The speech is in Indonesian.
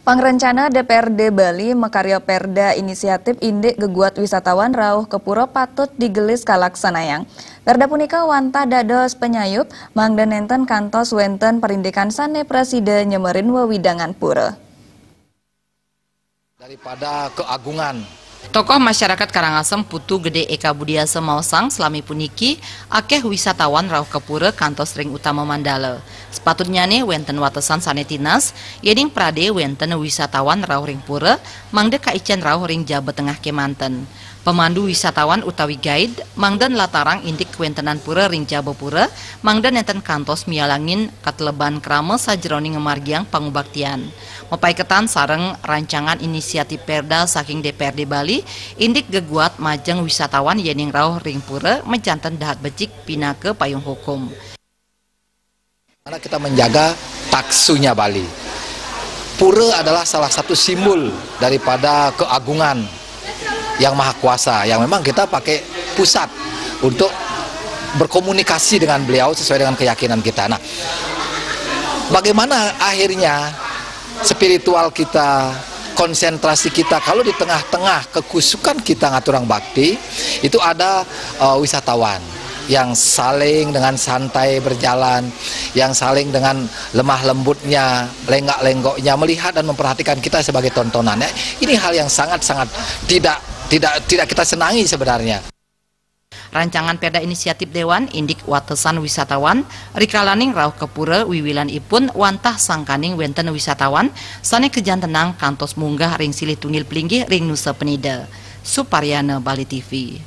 Pangrencana DPRD Bali makarya perda inisiatif indik geguat wisatawan rauh ke pura patut digelis kalaksanayang. Perda punika wantah dados penyayup mangda nenten kantos wenten perindikan sane presiden nyemerin wewidangan pura. Daripada keagungan tokoh masyarakat Karangasem Putu Gede Eka Budiasa Mausang selami puniki akeh wisatawan rauh ke pura kantos ring utama Mandala. Sepatutnya nih wenten watesan sanetinas, yening prade wenten wisatawan rauh ring pura, mangde kaicen rauh ring Jawa Tengah Kemanten. Pemandu wisatawan utawi guide, mangden latarang indik wentenan pura ring Jawa pura, mangden nenten kantos mialangin katleban krama sajroning ngemargiang pangubaktian. Mepaiketan sareng rancangan inisiatif perda saking DPRD Bali, indik geguat majeng wisatawan yening rauh ring pura menjanten dahat becik pinake payung hukum. Karena kita menjaga taksunya Bali. Pura adalah salah satu simbol daripada keagungan yang maha kuasa, yang memang kita pakai pusat untuk berkomunikasi dengan beliau sesuai dengan keyakinan kita. Nah, bagaimana akhirnya spiritual kita, konsentrasi kita, kalau di tengah-tengah kekusukan kita ngaturang bakti, itu ada wisatawan yang saling dengan santai berjalan, yang saling dengan lemah lembutnya, lenggak-lenggoknya melihat dan memperhatikan kita sebagai tontonan. Ini hal yang sangat-sangat tidak kita senangi sebenarnya. Rancangan perda inisiatif Dewan indik watesan wisatawan rikalaning rauh ke pura wiwilan ipun wantah sangkaning wenten wisatawan sane kejan tenang kantos munggah ring silih tungil pelinggih ring Nusa Penida. Suparyana, Bali TV.